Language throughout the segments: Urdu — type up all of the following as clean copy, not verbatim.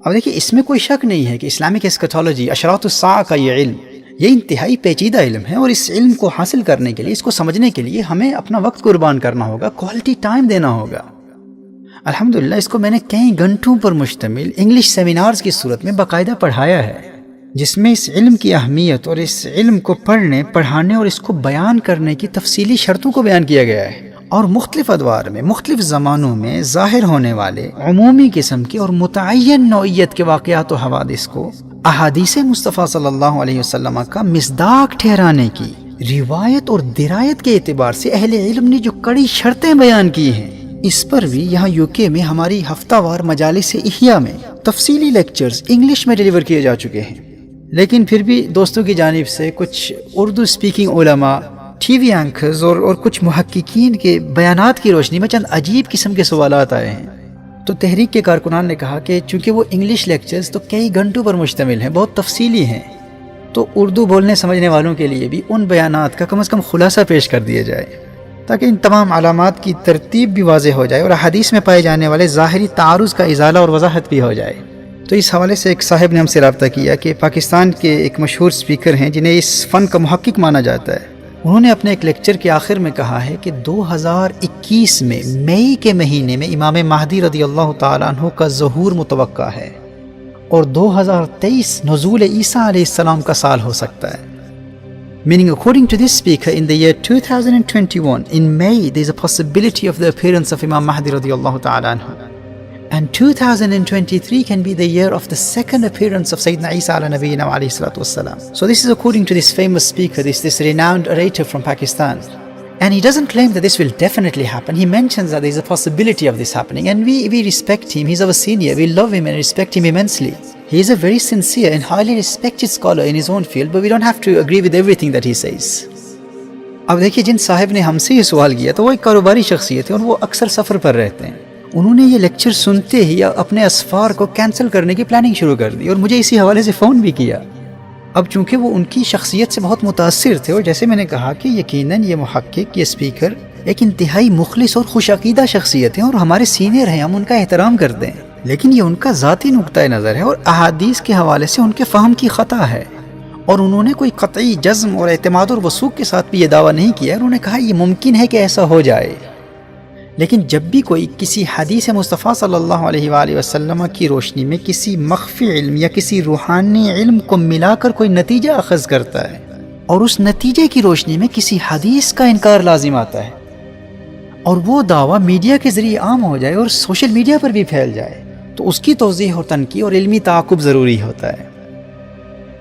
اب دیکھیے اس میں کوئی شک نہیں ہے کہ اسلامک ایسکیٹالوجی، اشراط الساعہ کا یہ علم، یہ انتہائی پیچیدہ علم ہے، اور اس علم کو حاصل کرنے کے لیے، اس کو سمجھنے کے لیے ہمیں اپنا وقت قربان کرنا ہوگا، کوالٹی ٹائم دینا ہوگا۔ الحمدللہ اس کو میں نے کئی گھنٹوں پر مشتمل انگلش سیمینارز کی صورت میں باقاعدہ پڑھایا ہے، جس میں اس علم کی اہمیت اور اس علم کو پڑھنے، پڑھانے اور اس کو بیان کرنے کی تفصیلی شرطوں کو بیان کیا گیا ہے، اور مختلف ادوار میں، مختلف زمانوں میں ظاہر ہونے والے عمومی قسم کے اور متعین نوعیت کے واقعات و حوادث کو احادیث مصطفیٰ صلی اللہ علیہ وسلم کا مصداق ٹھہرانے کی روایت اور درایت کے اعتبار سے اہل علم نے جو کڑی شرطیں بیان کی ہیں، اس پر بھی یہاں UK میں ہماری ہفتہ وار مجالس احیاء میں تفصیلی لیکچرز انگلش میں ڈیلیور کیے جا چکے ہیں۔ لیکن پھر بھی دوستوں کی جانب سے کچھ اردو سپیکنگ علماء، ٹی وی اینکرز اور کچھ محققین کے بیانات کی روشنی میں چند عجیب قسم کے سوالات آئے ہیں۔ تو تحریک کے کارکنان نے کہا کہ چونکہ وہ انگلش لیکچرز تو کئی گھنٹوں پر مشتمل ہیں، بہت تفصیلی ہیں، تو اردو بولنے سمجھنے والوں کے لیے بھی ان بیانات کا کم از کم خلاصہ پیش کر دیا جائے، تاکہ ان تمام علامات کی ترتیب بھی واضح ہو جائے اور احادیث میں پائے جانے والے ظاہری تعارض کا ازالہ اور وضاحت بھی ہو جائے۔ تو اس حوالے سے ایک صاحب نے ہم سے رابطہ کیا کہ پاکستان کے ایک مشہور سپیکر ہیں جنہیں اس فن کا محقق مانا جاتا ہے۔ انہوں نے اپنے ایک لیکچر کے آخر میں کہا ہے کہ 2021 میں مئی کے مہینے میں امام مہدی رضی اللہ تعالیٰ عنہ کا ظہور متوقع ہے، اور 2023 نزول عیسیٰ علیہ السلام کا سال ہو سکتا ہے۔ Meaning, according to this speaker, in the year 2021, in May, there is a possibility of the appearance of Imam Mahdi radiallahu ta'ala anhu. And 2023 can be the year of the second appearance of Sayyidina Isa ala nabiyyina wa alayhi salatu wassalam. So this is according to this famous speaker, this renowned orator from Pakistan. And he doesn't claim that this will definitely happen. He mentions that there is a possibility of this happening. And we respect him. He's our senior. We love him and respect him immensely. He is a very sincere and highly respected scholar in his own field, but we don't have to agree with everything that he says. اب دیکھیے جن صاحب نے ہم سے یہ سوال کیا تو وہ ایک کاروباری شخصیت ہے اور وہ اکثر سفر پر رہتے ہیں۔ انہوں نے یہ لیکچر سنتے ہی اپنے اسفار کو کینسل کرنے کی پلاننگ شروع کر دی اور مجھے اسی حوالے سے فون بھی کیا۔ اب چونکہ وہ ان کی شخصیت سے بہت متاثر تھے، اور جیسے میں نے کہا کہ یقیناً یہ محقق، یہ اسپیکر ایک انتہائی مخلص اور خوش عقیدہ شخصیت ہیں اور ہمارے سینئر ہیں، ہم ان کا احترام کرتے ہیں، لیکن یہ ان کا ذاتی نقطۂ نظر ہے اور احادیث کے حوالے سے ان کے فہم کی خطا ہے، اور انہوں نے کوئی قطعی جزم اور اعتماد اور وثوق کے ساتھ بھی یہ دعویٰ نہیں کیا۔ انہوں نے کہا یہ ممکن ہے کہ ایسا ہو جائے، لیکن جب بھی کوئی کسی حدیث مصطفیٰ صلی اللہ علیہ وآلہ وسلم کی روشنی میں کسی مخفی علم یا کسی روحانی علم کو ملا کر کوئی نتیجہ اخذ کرتا ہے، اور اس نتیجے کی روشنی میں کسی حدیث کا انکار لازم آتا ہے، اور وہ دعویٰ میڈیا کے ذریعے عام ہو جائے اور سوشل میڈیا پر بھی پھیل جائے، تو اس کی توضیح اور تنقیح اور علمی تعاقب ضروری ہوتا ہے۔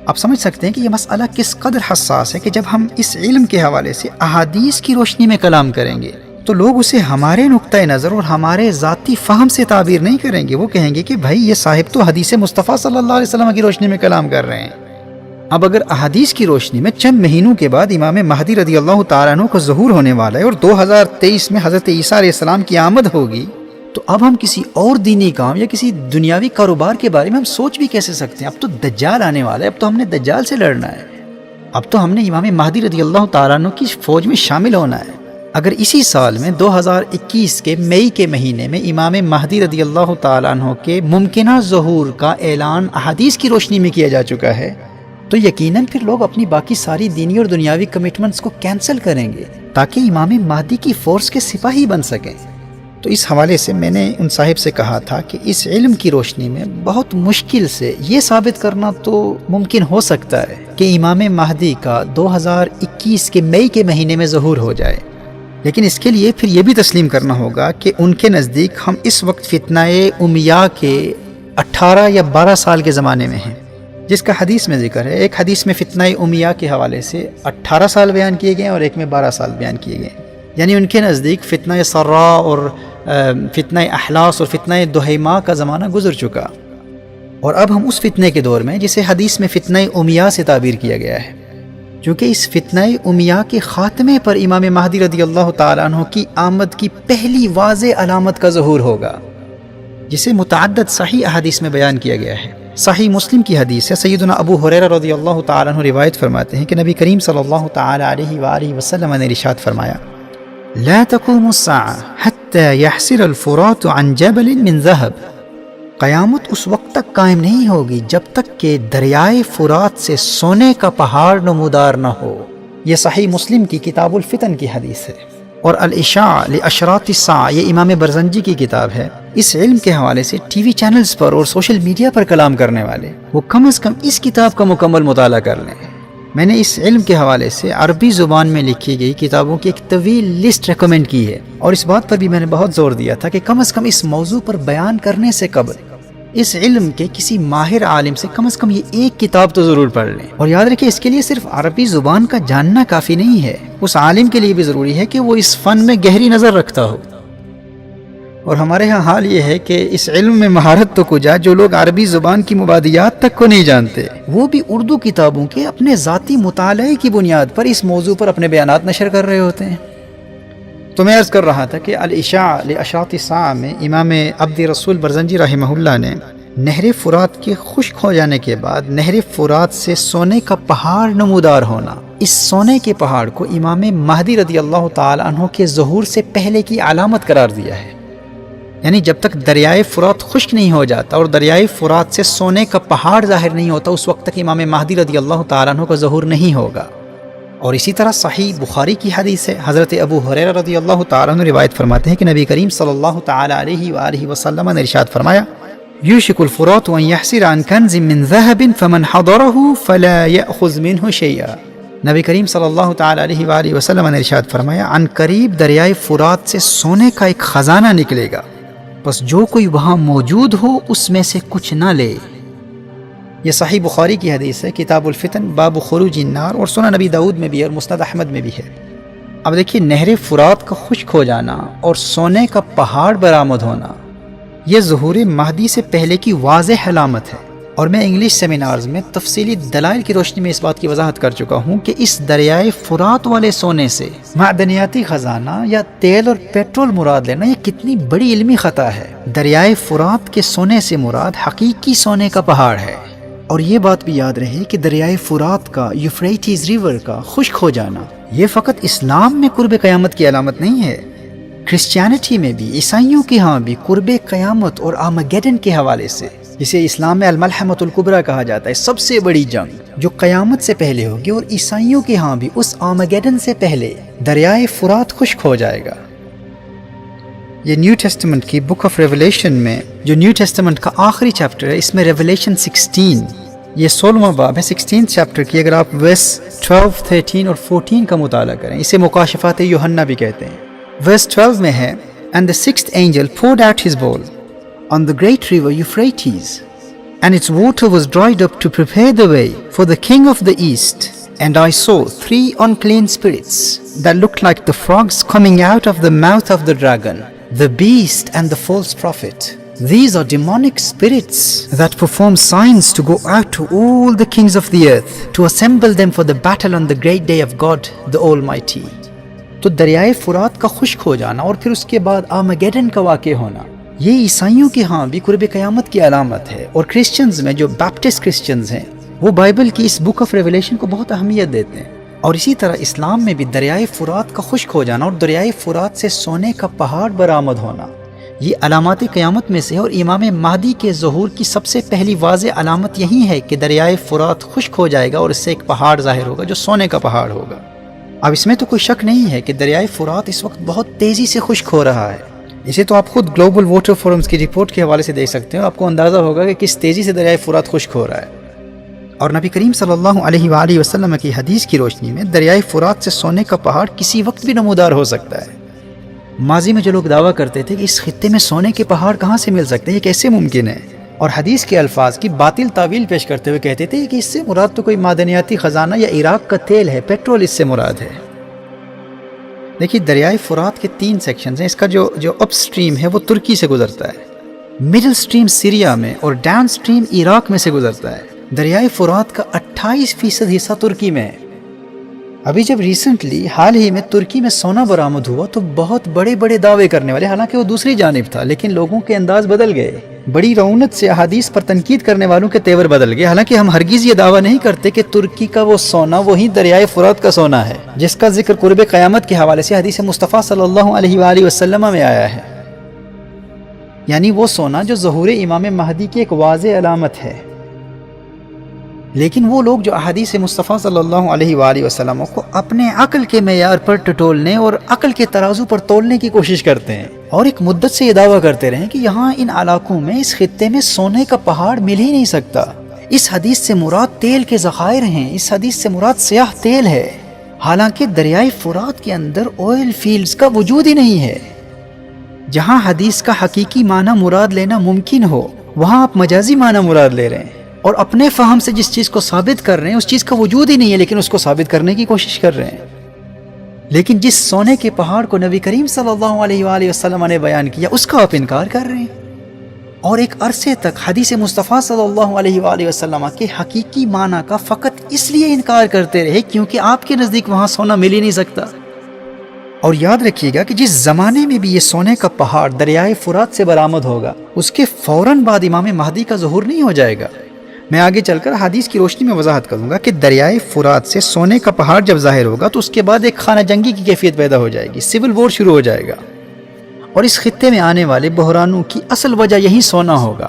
آپ سمجھ سکتے ہیں کہ یہ مسئلہ کس قدر حساس ہے کہ جب ہم اس علم کے حوالے سے احادیث کی روشنی میں کلام کریں گے تو لوگ اسے ہمارے نقطۂ نظر اور ہمارے ذاتی فہم سے تعبیر نہیں کریں گے، وہ کہیں گے کہ بھائی یہ صاحب تو حدیث مصطفیٰ صلی اللہ علیہ وسلم کی روشنی میں کلام کر رہے ہیں۔ اب اگر احادیث کی روشنی میں چند مہینوں کے بعد امام مہدی رضی اللہ تعالیٰ عنہ کا ظہور ہونے والا ہے اور 2023 میں حضرت عیسیٰ علیہ السلام کی آمد ہوگی، تو اب ہم کسی اور دینی کام یا کسی دنیاوی کاروبار کے بارے میں ہم سوچ بھی کیسے سکتے ہیں؟ اب تو دجال آنے والا ہے، اب تو ہم نے دجال سے لڑنا ہے، اب تو ہم نے امام مہدی رضی اللہ تعالیٰ عنہ کی فوج میں شامل ہونا ہے۔ اگر اسی سال میں 2021 کے مئی کے مہینے میں امام مہدی رضی اللہ تعالیٰ عنہ کے ممکنہ ظہور کا اعلان احادیث کی روشنی میں کیا جا چکا ہے، تو یقیناً پھر لوگ اپنی باقی ساری دینی اور دنیاوی کمٹمنٹس کو کینسل کریں گے تاکہ امام مہدی کی فورس کے سپاہی بن سکیں۔ تو اس حوالے سے میں نے ان صاحب سے کہا تھا کہ اس علم کی روشنی میں بہت مشکل سے یہ ثابت کرنا تو ممکن ہو سکتا ہے کہ امام مہدی کا 2021 کے مئی کے مہینے میں ظہور ہو جائے، لیکن اس کے لیے پھر یہ بھی تسلیم کرنا ہوگا کہ ان کے نزدیک ہم اس وقت فتنہ امیہ کے 18 یا 12 سال کے زمانے میں ہیں، جس کا حدیث میں ذکر ہے۔ ایک حدیث میں فتنہ امیہ کے حوالے سے 18 سال بیان کیے گئے اور ایک میں 12 سال بیان کیے گئے، یعنی ان کے نزدیک فتنہ سرا اور فتنہ احلاس اور فتنہ دہیما کا زمانہ گزر چکا، اور اب ہم اس فتنے کے دور میں جسے حدیث میں فتنہ امیہ سے تعبیر کیا گیا ہے، کیونکہ اس فتنہ امیہ کے خاتمے پر امام مہدی رضی اللہ تعالیٰ عنہ کی آمد کی پہلی واضح علامت کا ظہور ہوگا، جسے متعدد صحیح احادیث میں بیان کیا گیا ہے۔ صحیح مسلم کی حدیث ہے، سیدنا ابو ہریرہ رضی اللہ تعالیٰ عنہ روایت فرماتے ہیں کہ نبی کریم صلی اللہ تعالیٰ علیہ وآلہ وسلم نے ارشاد فرمایا: لا تقوم الساعة حتى يحسر الفرات عن جبل من ذهب۔ قیامت اس وقت تک قائم نہیں ہوگی جب تک کہ دریائے فرات سے سونے کا پہاڑ نمودار نہ ہو۔ یہ صحیح مسلم کی کتاب الفتن کی حدیث ہے۔ اور الاشاع لاشراط الساعہ یہ امام برزنجی کی کتاب ہے۔ اس علم کے حوالے سے ٹی وی چینلز پر اور سوشل میڈیا پر کلام کرنے والے وہ کم از کم اس کتاب کا مکمل مطالعہ کر لیں۔ میں نے اس علم کے حوالے سے عربی زبان میں لکھی گئی کتابوں کی ایک طویل لسٹ ریکمینڈ کی ہے، اور اس بات پر بھی میں نے بہت زور دیا تھا کہ کم از کم اس موضوع پر بیان کرنے سے قبل اس علم کے کسی ماہر عالم سے کم از کم یہ ایک کتاب تو ضرور پڑھ لیں۔ اور یاد رکھیں اس کے لیے صرف عربی زبان کا جاننا کافی نہیں ہے، اس عالم کے لیے بھی ضروری ہے کہ وہ اس فن میں گہری نظر رکھتا ہو۔ اور ہمارے ہاں حال یہ ہے کہ اس علم میں مہارت تو کجا، جو لوگ عربی زبان کی مبادیات تک کو نہیں جانتے وہ بھی اردو کتابوں کے اپنے ذاتی مطالعے کی بنیاد پر اس موضوع پر اپنے بیانات نشر کر رہے ہوتے ہیں۔ تو میں عرض کر رہا تھا کہ الاشاع لاشراط الساعہ میں امام عبد رسول برزنجی رحمہ اللہ نے نہر فرات کے خشک ہو جانے کے بعد نہر فرات سے سونے کا پہاڑ نمودار ہونا، اس سونے کے پہاڑ کو امام مہدی رضی اللہ تعالی عنہ کے ظہور سے پہلے کی علامت قرار دیا ہے۔ یعنی جب تک دریائے فرات خشک نہیں ہو جاتا اور دریائے فرات سے سونے کا پہاڑ ظاہر نہیں ہوتا، اس وقت تک امام مہدی رضی اللہ تعالی عنہ کا ظہور نہیں ہوگا۔ اور اسی طرح صحیح بخاری کی حدیث ہے، حضرت ابو ہریرہ رضی اللہ تعالی عنہ روایت فرماتے ہیں کہ نبی کریم صلی اللہ تعالی علیہ وآلہ وسلم نے ارشاد فرمایا: یوشک الفرات ان یحسر عن کنز من ذهب فمن حضره فلا یأخذ منه شیئا۔ نبی کریم صلی اللہ تعالی علیہ وآلہ وسلم نے ارشاد فرمایا عن قریب دریائے فرات سے سونے کا ایک خزانہ نکلے گا، بس جو کوئی وہاں موجود ہو اس میں سے کچھ نہ لے۔ یہ صحیح بخاری کی حدیث ہے، کتاب الفتن باب خروج النار، اور سنن نبی داؤد میں بھی اور مسند احمد میں بھی ہے۔ اب دیکھیے نہر فرات کا خشک ہو جانا اور سونے کا پہاڑ برآمد ہونا یہ ظہور مہدی سے پہلے کی واضح علامت ہے، اور میں انگلش سیمینارز میں تفصیلی دلائل کی روشنی میں اس بات کی وضاحت کر چکا ہوں کہ اس دریائے فرات والے سونے سے معدنیاتی خزانہ یا تیل اور پیٹرول مراد لینا یہ کتنی بڑی علمی خطا ہے۔ دریائے فرات کے سونے سے مراد حقیقی سونے کا پہاڑ ہے۔ اور یہ بات بھی یاد رہے کہ دریائے فرات کا یوفریٹس ریور کا خشک ہو جانا یہ فقط اسلام میں قرب قیامت کی علامت نہیں ہے، کرسچینٹی میں بھی، عیسائیوں کے ہاں بھی قرب قیامت اور آرمیگیڈن کے حوالے سے، جسے اسلام میں الملحمۃ الکبریٰ کہا جاتا ہے، سب سے بڑی جنگ جو قیامت سے پہلے ہوگی، اور عیسائیوں کے ہاں بھی اس آرمیگیڈن سے پہلے دریائے فرات خشک ہو جائے گا۔ یہ نیو ٹیسٹمنٹ کی بک آف ریولیشن میں جو نیو ٹیسٹمنٹ کا آخری چیپٹر ہے، اس میں ریولیشن 16 یہ 16واں باب ہے، 16 چیپٹر کی اگر آپ ورس 12، 13 اور 14 کا مطالعہ کریں، اسے مکاشفات یوحنا بھی کہتے ہیں۔ ورس 12 میں ہے And the sixth angel poured out his bowl on the great river Euphrates, and its water was dried up to prepare the way for the king of the east. And I saw 3 unclean spirits that looked like the frogs coming out of the mouth of the dragon, the beast and the false prophet. These are demonic spirits that perform signs to go out to all the kings of the earth, to assemble them for the battle on the great day of God the Almighty. تو دریائے فرات کا خشک ہو جانا اور پھر اس کے بعد آرمیگیڈن کا واقع ہونا یہ عیسائیوں کے ہاں بھی قرب قیامت کی علامت ہے، اور کرسچنز میں جو بیپٹسٹ کرسچنز ہیں وہ بائبل کی اس بک آف ریولیشن کو بہت اہمیت دیتے ہیں۔ اور اسی طرح اسلام میں بھی دریائے فرات کا خشک ہو جانا اور دریائے فرات سے سونے کا پہاڑ برآمد ہونا یہ علامات قیامت میں سے ہے، اور امام مہدی کے ظہور کی سب سے پہلی واضح علامت یہی ہے کہ دریائے فرات خشک ہو جائے گا اور اس سے ایک پہاڑ ظاہر ہوگا جو سونے کا پہاڑ ہوگا۔ اب اس میں تو کوئی شک نہیں ہے کہ دریائے فرات اس وقت بہت تیزی سے خشک ہو رہا ہے، اسے تو آپ خود گلوبل واٹر فورمز کی رپورٹ کے حوالے سے دیکھ سکتے ہیں، آپ کو اندازہ ہوگا کہ کس تیزی سے دریائے فرات خشک ہو رہا ہے۔ اور نبی کریم صلی اللہ علیہ وآلہ وسلم کی حدیث کی روشنی میں دریائے فرات سے سونے کا پہاڑ کسی وقت بھی نمودار ہو سکتا ہے۔ ماضی میں جو لوگ دعویٰ کرتے تھے کہ اس خطے میں سونے کے پہاڑ کہاں سے مل سکتے ہیں، یہ کیسے ممکن ہے، اور حدیث کے الفاظ کی باطل تعویل پیش کرتے ہوئے کہتے تھے کہ اس سے مراد تو کوئی معدنیاتی خزانہ یا عراق کا تیل ہے، پیٹرول اس سے مراد ہے۔ دیکھیے دریائے فرات کے 3 سیکشنز ہیں، اس کا جو اپ سٹریم ہے وہ ترکی سے گزرتا ہے، مڈل سٹریم سیریا میں، اور ڈاؤن سٹریم عراق میں سے گزرتا ہے۔ دریائے فرات کا 28% حصہ ترکی میں ہے۔ ابھی جب ریسنٹلی حال ہی میں ترکی میں سونا برآمد ہوا تو بہت بڑے بڑے دعوے کرنے والے، حالانکہ وہ دوسری جانب تھا، لیکن لوگوں کے انداز بدل گئے، بڑی رونت سے احادیث پر تنقید کرنے والوں کے تیور بدل گئے۔ حالانکہ ہم ہرگز یہ دعویٰ نہیں کرتے کہ ترکی کا وہ سونا وہی دریائے فرات کا سونا ہے جس کا ذکر قرب قیامت کے حوالے سے حدیث مصطفیٰ صلی اللہ علیہ وآلہ وسلم میں آیا ہے۔ یعنی وہ سونا جو ظہور امام مہدی کی ایک واضح علامت ہے۔ لیکن وہ لوگ جو احادیث مصطفیٰ صلی اللہ علیہ وآلہ وسلم کو اپنے عقل کے معیار پر ٹٹولنے اور عقل کے ترازو پر تولنے کی کوشش کرتے ہیں، اور ایک مدت سے یہ دعویٰ کرتے رہے کہ یہاں ان علاقوں میں، اس خطے میں سونے کا پہاڑ مل ہی نہیں سکتا، اس حدیث سے مراد تیل کے ذخائر ہیں، اس حدیث سے مراد سیاہ تیل ہے، حالانکہ دریائے فرات کے اندر آئل فیلڈز کا وجود ہی نہیں ہے۔ جہاں حدیث کا حقیقی معنی مراد لینا ممکن ہو، وہاں آپ مجازی معنی مراد لے رہے ہیں، اور اپنے فہم سے جس چیز کو ثابت کر رہے ہیں اس چیز کا وجود ہی نہیں ہے، لیکن اس کو ثابت کرنے کی کوشش کر رہے ہیں۔ لیکن جس سونے کے پہاڑ کو نبی کریم صلی اللہ علیہ وآلہ وسلم نے بیان کیا، اس کا آپ انکار کر رہے ہیں، اور ایک عرصے تک حدیث مصطفیٰ صلی اللہ علیہ وآلہ وسلم کے حقیقی معنی کا فقط اس لیے انکار کرتے رہے کیونکہ آپ کے نزدیک وہاں سونا مل ہی نہیں سکتا۔ اور یاد رکھیے گا کہ جس زمانے میں بھی یہ سونے کا پہاڑ دریائے فرات سے برآمد ہوگا، اس کے فوراً بعد امام مہدی کا ظہور نہیں ہو جائے گا۔ میں آگے چل کر حدیث کی روشنی میں وضاحت کروں گا کہ دریائے فرات سے سونے کا پہاڑ جب ظاہر ہوگا تو اس کے بعد ایک خانہ جنگی کی کیفیت پیدا ہو جائے گی، سول وار شروع ہو جائے گا، اور اس خطے میں آنے والے بحرانوں کی اصل وجہ یہی سونا ہوگا۔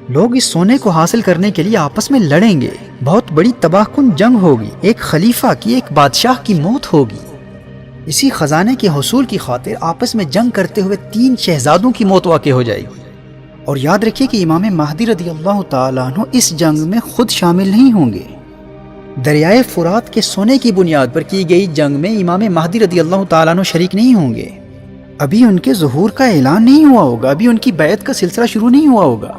لوگ اس سونے کو حاصل کرنے کے لیے آپس میں لڑیں گے، بہت بڑی تباہ کن جنگ ہوگی، ایک خلیفہ کی، ایک بادشاہ کی موت ہوگی۔ اسی خزانے کے حصول کی خاطر آپس میں جنگ کرتے ہوئے 3 شہزادوں کی موت واقع ہو جائے گی۔ اور یاد رکھیے کہ امام مہدی رضی اللہ تعالیٰ عنہ اس جنگ میں خود شامل نہیں ہوں گے۔ دریائے فرات کے سونے کی بنیاد پر کی گئی جنگ میں امام مہدی رضی اللہ تعالیٰ عنہ شریک نہیں ہوں گے، ابھی ان کے ظہور کا اعلان نہیں ہوا ہوگا، ابھی ان کی بیعت کا سلسلہ شروع نہیں ہوا ہوگا۔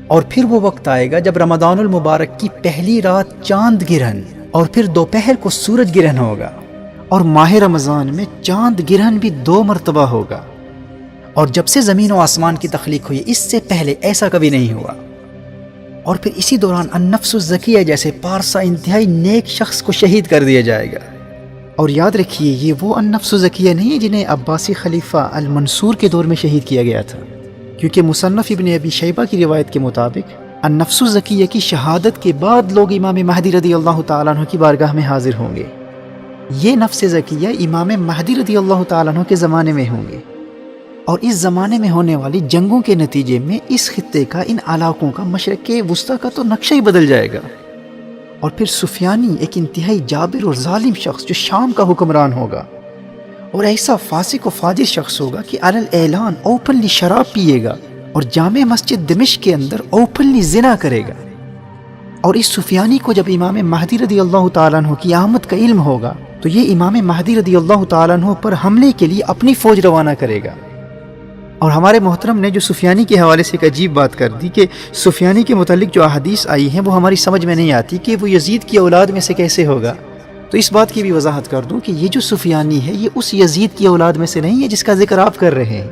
اور پھر وہ وقت آئے گا جب رمضان المبارک کی پہلی رات چاند گرہن، اور پھر دوپہر کو سورج گرہن ہوگا، اور ماہ رمضان میں چاند گرہن بھی 2 مرتبہ ہوگا، اور جب سے زمین و آسمان کی تخلیق ہوئی اس سے پہلے ایسا کبھی نہیں ہوا۔ اور پھر اسی دوران النفس الزکیہ جیسے پارسا انتہائی نیک شخص کو شہید کر دیا جائے گا۔ اور یاد رکھیے یہ وہ النفس الزکیہ نہیں ہے جنہیں عباسی خلیفہ المنصور کے دور میں شہید کیا گیا تھا، کیونکہ مصنف ابن ابی شیبہ کی روایت کے مطابق النفس الزکیہ کی شہادت کے بعد لوگ امام مہدی رضی اللہ تعالیٰ عنہ کی بارگاہ میں حاضر ہوں گے۔ یہ نفس زکیہ امام مہدی رضی اللہ تعالیٰ عنہ کے زمانے میں ہوں گے، اور اس زمانے میں ہونے والی جنگوں کے نتیجے میں اس خطے کا، ان علاقوں کا، مشرق وسطیٰ کا تو نقشہ ہی بدل جائے گا۔ اور پھر سفیانی ایک انتہائی جابر اور ظالم شخص جو شام کا حکمران ہوگا، اور ایسا فاسق و فاجر شخص ہوگا کہ علی الاعلان اوپنلی شراب پیے گا، اور جامع مسجد دمشق کے اندر اوپنلی زنا کرے گا۔ اور اس سفیانی کو جب امام مہدی رضی اللہ تعالیٰ عنہ کی آمد کا علم ہوگا تو یہ امام مہدی رضی اللہ تعالیٰ عنہ پر حملے کے لیے اپنی فوج روانہ کرے گا۔ اور ہمارے محترم نے جو سفیانی کے حوالے سے ایک عجیب بات کر دی کہ سفیانی کے متعلق جو احادیث آئی ہیں وہ ہماری سمجھ میں نہیں آتی کہ وہ یزید کی اولاد میں سے کیسے ہوگا۔ تو اس بات کی بھی وضاحت کر دوں کہ یہ جو سفیانی ہے یہ اس یزید کی اولاد میں سے نہیں ہے جس کا ذکر آپ کر رہے ہیں،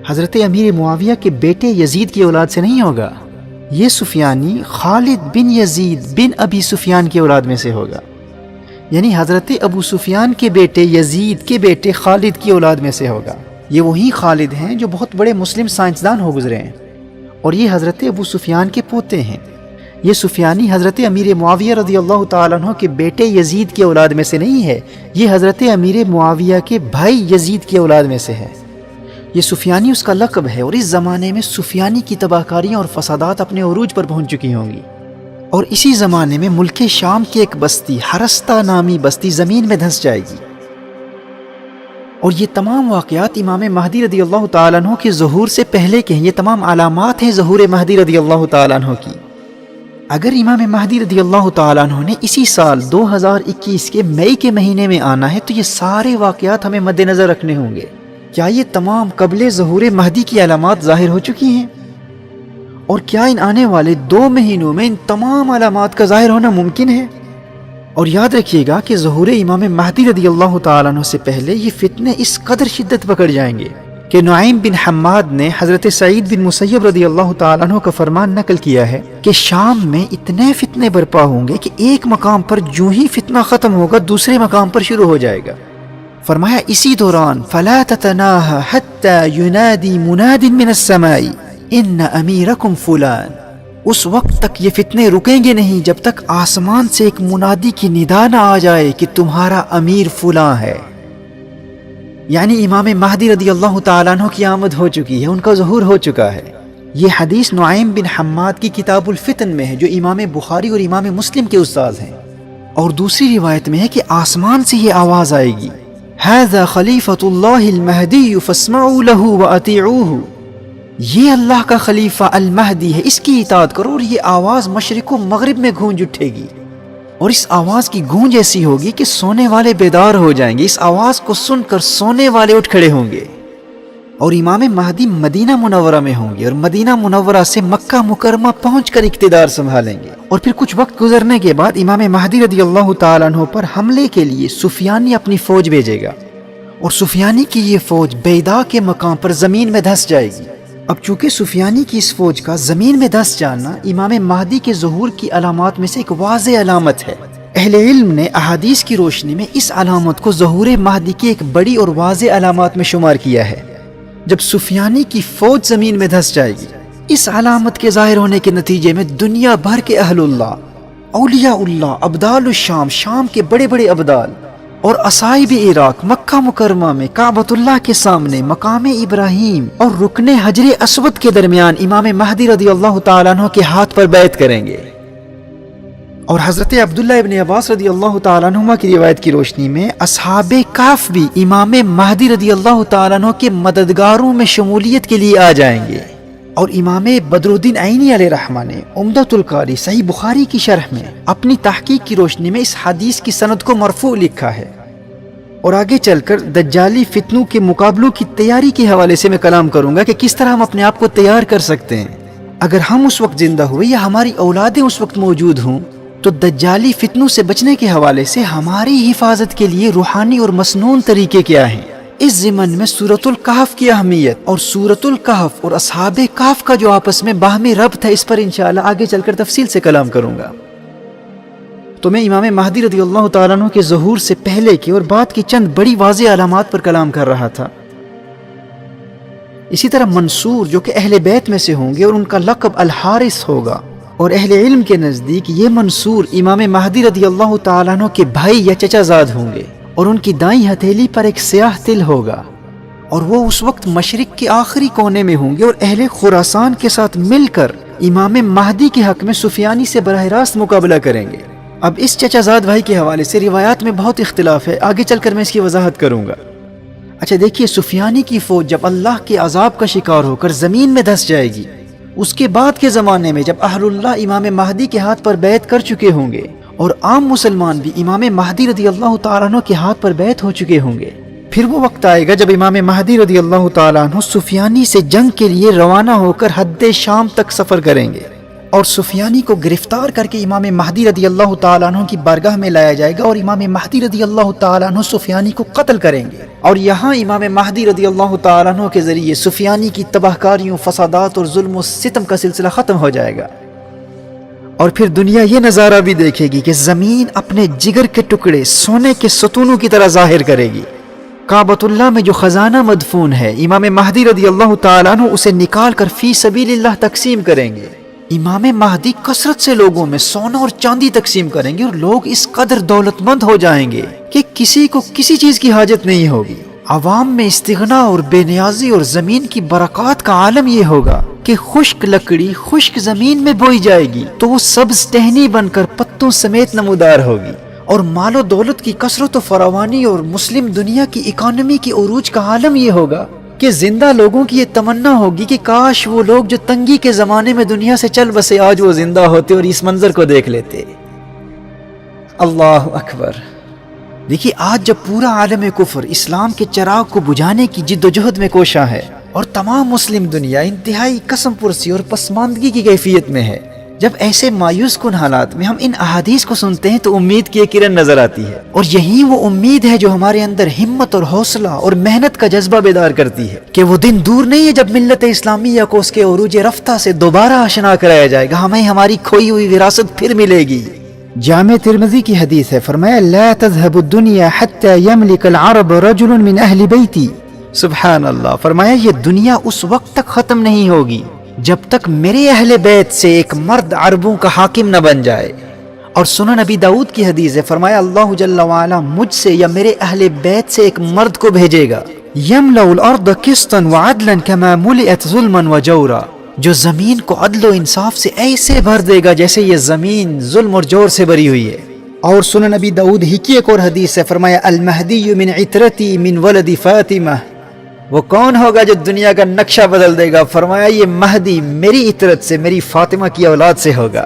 حضرت امیر معاویہ کے بیٹے یزید کی اولاد سے نہیں ہوگا۔ یہ سفیانی خالد بن یزید بن ابی سفیان کی اولاد میں سے ہوگا، یعنی حضرت ابو سفیان کے بیٹے یزید کے بیٹے خالد کی اولاد میں سے ہوگا۔ یہ وہی خالد ہیں جو بہت بڑے مسلم سائنسدان ہو گزرے ہیں، اور یہ حضرت ابو سفیان کے پوتے ہیں۔ یہ سفیانی حضرت امیر معاویہ رضی اللہ تعالیٰ عنہ کے بیٹے یزید کی اولاد میں سے نہیں ہے، یہ حضرت امیر معاویہ کے بھائی یزید کی اولاد میں سے ہے۔ یہ سفیانی اس کا لقب ہے، اور اس زمانے میں سفیانی کی تباہ کاریاں اور فسادات اپنے عروج پر پہنچ چکی ہوں گی۔ اور اسی زمانے میں ملک شام کی ایک بستی حرستہ نامی بستی زمین میں دھنس جائے گی۔ اور یہ تمام واقعات امام مہدی رضی اللہ تعالیٰ عنہ کے ظہور سے پہلے کے ہیں، یہ تمام علامات ہیں ظہور مہدی رضی اللہ تعالیٰ عنہ کی۔ اگر امام مہدی رضی اللہ تعالیٰ عنہ نے اسی سال 2021 کے مئی کے مہینے میں آنا ہے تو یہ سارے واقعات ہمیں مد نظر رکھنے ہوں گے۔ کیا یہ تمام قبل ظہور مہدی کی علامات ظاہر ہو چکی ہیں؟ اور کیا ان آنے والے 2 مہینوں میں ان تمام علامات کا ظاہر ہونا ممکن ہے؟ اور یاد رکھیے گا کہ ظہور امام مہدی رضی اللہ تعالیٰ عنہ سے پہلے یہ فتنے اس قدر شدت پکڑ جائیں گے کہ نعیم بن حماد نے حضرت سعید بن مسیب رضی اللہ تعالیٰ عنہ کا فرمان نقل کیا ہے کہ شام میں اتنے فتنے برپا ہوں گے کہ ایک مقام پر جو ہی فتنہ ختم ہوگا دوسرے مقام پر شروع ہو جائے گا۔ فرمایا اسی دوران فلا تتناہا حتی ینادی مناد من السماء ان امیرکم فلان، اس وقت تک یہ فتنے رکیں گے نہیں جب تک آسمان سے ایک منادی کی ندا نہ آ جائے کہ تمہارا امیر فلاں ہے۔ یعنی امام مہدی رضی اللہ تعالیٰ عنہ کی آمد ہو چکی ہے، ان کا ظہور ہو چکا ہے۔ یہ حدیث نعیم بن حماد کی کتاب الفتن میں ہے، جو امام بخاری اور امام مسلم کے استاد ہیں۔ اور دوسری روایت میں ہے کہ آسمان سے یہ آواز آئے گی، ھذا خلیفۃ اللہ المہدی فاسمعوا لہ واطیعوہ، یہ اللہ کا خلیفہ المہدی ہے، اس کی اطاعت کرو۔ اور یہ آواز مشرق و مغرب میں گونج اٹھے گی، اور اس آواز کی گونج ایسی ہوگی کہ سونے والے بیدار ہو جائیں گے، اس آواز کو سن کر سونے والے اٹھ کھڑے ہوں گے۔ اور امام مہدی مدینہ منورہ میں ہوں گے، اور مدینہ منورہ سے مکہ مکرمہ پہنچ کر اقتدار سنبھالیں گے۔ اور پھر کچھ وقت گزرنے کے بعد امام مہدی رضی اللہ تعالیٰ عنہ پر حملے کے لیے سفیانی اپنی فوج بھیجے گا، اور سفیانی کی یہ فوج بیدا کے مقام پر زمین میں دھس جائے گی۔ اب چونکہ سفیانی کی اس فوج کا زمین میں دھس جانا امام مہدی کے ظہور کی علامات میں سے ایک واضح علامت ہے، اہل علم نے احادیث کی روشنی میں اس علامت کو ظہور مہدی کی ایک بڑی اور واضح علامات میں شمار کیا ہے۔ جب سفیانی کی فوج زمین میں دھس جائے گی، اس علامت کے ظاہر ہونے کے نتیجے میں دنیا بھر کے اہل اللہ، اولیاء اللہ، ابدال الشام، شام کے بڑے بڑے ابدال، اور اصحاب عراق مکہ مکرمہ میں کعبۃ اللہ کے سامنے مقام ابراہیم اور رکن حجر اسود کے درمیان امام مہدی رضی اللہ تعالیٰ عنہ کے ہاتھ پر بیعت کریں گے۔ اور حضرت عبداللہ ابن عباس رضی اللہ تعالیٰ عنہما کی روایت کی روشنی میں اصحاب کہف بھی امام مہدی رضی اللہ تعالیٰ عنہ کے مددگاروں میں شمولیت کے لیے آ جائیں گے۔ اور امام بدر الدین عینی علیہ رحمہ نے عمدۃ القاری صحیح بخاری کی شرح میں اپنی تحقیق کی روشنی میں اس حدیث کی سند کو مرفوع لکھا ہے۔ اور آگے چل کر دجالی فتنوں کے مقابلوں کی تیاری کے حوالے سے میں کلام کروں گا کہ کس طرح ہم اپنے آپ کو تیار کر سکتے ہیں۔ اگر ہم اس وقت زندہ ہوئے یا ہماری اولادیں اس وقت موجود ہوں تو دجالی فتنوں سے بچنے کے حوالے سے ہماری حفاظت کے لیے روحانی اور مسنون طریقے کیا ہیں۔ اس ضمن میں سورۃ الکہف کی اہمیت اور سورۃ الکہف اور اصحاب کہف کا جو آپس میں باہمی ربط ہے، اس پر انشاءاللہ آگے چل کر تفصیل سے کلام کروں گا۔ تو میں امام مہدی رضی اللہ تعالیٰ عنہ کے ظہور سے پہلے کی اور بعد کی چند بڑی واضح علامات پر کلام کر رہا تھا۔ اسی طرح منصور جو کہ اہل بیت میں سے ہوں گے اور ان کا لقب الحارث ہوگا، اور اہل علم کے نزدیک یہ منصور امام مہدی رضی اللہ تعالیٰ عنہ کے بھائی یا چچا زاد ہوں گے، اور ان کی دائیں ہتھیلی پر ایک سیاہ تل ہوگا، اور وہ اس وقت مشرق کے آخری کونے میں ہوں گے، اور اہل خراسان کے ساتھ مل کر امام مہدی کے حق میں سفیانی سے براہ راست مقابلہ کریں گے۔ اب اس چچا زاد بھائی کے حوالے سے روایات میں بہت اختلاف ہے، آگے چل کر میں اس کی وضاحت کروں گا۔ اچھا دیکھیے، سفیانی کی فوج جب اللہ کے عذاب کا شکار ہو کر زمین میں دھس جائے گی، اس کے بعد کے زمانے میں جب اہل اللہ امام مہدی کے ہاتھ پر بیعت کر چکے ہوں گے، اور عام مسلمان بھی امام مہدی رضی اللہ تعالیٰ عنہ کے ہاتھ پر بیعت ہو چکے ہوں گے، پھر وہ وقت آئے گا جب امام مہدی رضی اللہ تعالیٰ عنہ سفیانی سے جنگ کے لیے روانہ ہو کر حد شام تک سفر کریں گے، اور سفیانی کو گرفتار کر کے امام مہدی رضی اللہ تعالیٰ عنہ کی بارگاہ میں لایا جائے گا، اور امام مہدی رضی اللہ تعالیٰ عنہ سفیانی کو قتل کریں گے، اور یہاں امام مہدی رضی اللہ تعالیٰ عنہ کے ذریعے سفیانی کی تباہ کاریوں، فسادات اور ظلم و ستم کا سلسلہ ختم ہو جائے گا۔ اور پھر دنیا یہ نظارہ بھی دیکھے گی کہ زمین اپنے جگر کے ٹکڑے سونے کے ستونوں کی طرح ظاہر کرے گی۔ کعبۃ اللہ میں جو خزانہ مدفون ہے، امام مہدی رضی اللہ تعالیٰ عنہ اسے نکال کر فی سبیل اللہ تقسیم کریں گے۔ امام مہدی کثرت سے لوگوں میں سونا اور چاندی تقسیم کریں گے، اور لوگ اس قدر دولت مند ہو جائیں گے کہ کسی کو کسی چیز کی حاجت نہیں ہوگی۔ عوام میں استغنا اور بے نیازی اور زمین کی برکات کا عالم یہ ہوگا کہ خشک لکڑی خشک زمین میں بوئی جائے گی تو وہ سبز ٹہنی بن کر پتوں سمیت نمودار ہوگی، اور مال و دولت کی کثرت و فراوانی اور مسلم دنیا کی اکانومی کی عروج کا عالم یہ ہوگا کہ زندہ لوگوں کی یہ تمنا ہوگی کہ کاش وہ لوگ جو تنگی کے زمانے میں دنیا سے چل بسے آج وہ زندہ ہوتے اور اس منظر کو دیکھ لیتے۔ اللہ اکبر۔ دیکھیے، آج جب پورا عالم کفر اسلام کے چراغ کو بجھانے کی جد و جہد میں کوشاں ہے، اور تمام مسلم دنیا انتہائی قسم پرسی اور پسماندگی کی کیفیت میں ہے، جب ایسے مایوس کن حالات میں ہم ان احادیث کو سنتے ہیں تو امید کی ایک کرن نظر آتی ہے، اور یہی وہ امید ہے جو ہمارے اندر ہمت اور حوصلہ اور محنت کا جذبہ بیدار کرتی ہے کہ وہ دن دور نہیں ہے جب ملت اسلامیہ کو اس کے عروج رفتہ سے دوبارہ آشنا کرایا جائے گا، ہمیں ہماری کھوئی ہوئی وراثت پھر ملے گی۔ جامع ترمذی کی حدیث ہے، فرمایا لا تذهب الدنيا حتى يملك العرب رجل من اہل بیتی۔ سبحان اللہ، فرمایا یہ دنیا اس وقت تک ختم نہیں ہوگی جب تک میرے اہل بیت سے ایک مرد عربوں کا حاکم نہ بن جائے۔ اور سنن نبی داؤد کی حدیث ہے، فرمایا اللہ جل وعلا مجھ سے یا میرے اہل بیت سے ایک مرد کو بھیجے گا یملأ الارض قسطا وعدلا كما ملئت ظلما وجورا، جو زمین کو عدل و انصاف سے ایسے بھر دے گا جیسے یہ زمین ظلم اور جور سے بھری ہوئی ہے۔ اور سنن نبی داؤد ہی کی ایک اور حدیث سے فرمایا المہدی من عطرتی من ولد فاطمہ، وہ کون ہوگا جو دنیا کا نقشہ بدل دے گا؟ فرمایا یہ مہدی میری عطرت سے، میری فاطمہ کی اولاد سے ہوگا۔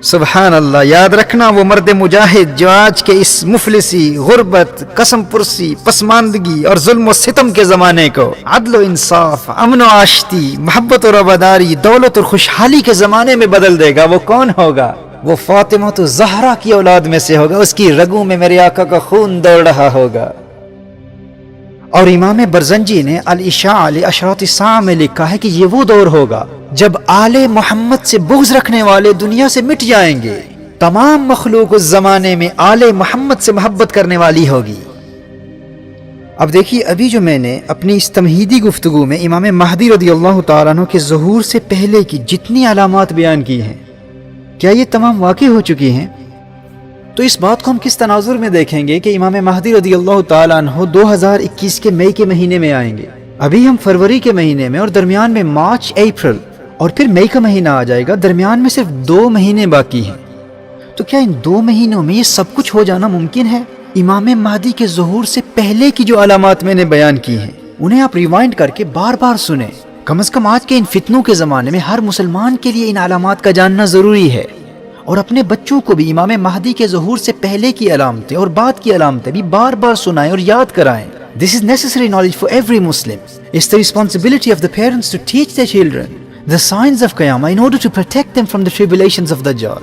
سبحان اللہ، یاد رکھنا وہ مرد مجاہد جو آج کے اس مفلسی، غربت، قسم پرسی، پسماندگی اور ظلم و ستم کے زمانے کو عدل و انصاف، امن و آشتی، محبت اور رواداری، دولت اور خوشحالی کے زمانے میں بدل دے گا، وہ کون ہوگا؟ وہ فاطمہ تو زہرا کی اولاد میں سے ہوگا، اس کی رگوں میں میرے آقا کا خون دوڑ رہا ہوگا۔ اور امام برزنجی نے الاشاع لاشراط الساعہ میں لکھا ہے کہ یہ وہ دور ہوگا جب آل محمد سے بغض رکھنے والے دنیا سے مٹ جائیں گے، تمام مخلوق اس زمانے میں آل محمد سے محبت کرنے والی ہوگی۔ اب دیکھیے، ابھی جو میں نے اپنی اس تمہیدی گفتگو میں امام مہدی رضی اللہ تعالیٰ عنہ کے ظہور سے پہلے کی جتنی علامات بیان کی ہیں، کیا یہ تمام واقع ہو چکی ہیں؟ تو اس بات کو ہم کس تناظر میں دیکھیں گے کہ امام مہدی رضی اللہ تعالیٰ عنہ 2021 کے مئی کے مہینے میں آئیں گے، ابھی ہم فروری کے مہینے میں، اور درمیان میں مارچ، اپریل اور پھر مئی کا مہینہ آ جائے گا، درمیان میں صرف 2 مہینے باقی ہیں۔ تو کیا ان 2 مہینوں میں یہ سب کچھ ہو جانا ممکن ہے؟ امام مہدی کے ظہور سے پہلے کی جو علامات میں نے بیان کی ہیں انہیں آپ ریوائنڈ کر کے بار بار سنیں، کم از کم آج کے ان فتنوں کے زمانے میں ہر مسلمان کے لیے ان علامات کا جاننا ضروری ہے، اور اپنے بچوں کو بھی امام مہدی کے ظہور سے پہلے کی علامتیں اور بعد کی علامتیں بھی بار بار سنائیں اور یاد کرائیں۔ This is necessary knowledge for every Muslim. It's the responsibility of the parents to teach their children the signs of Qiyamah in order to protect them from the tribulations of Dajjal,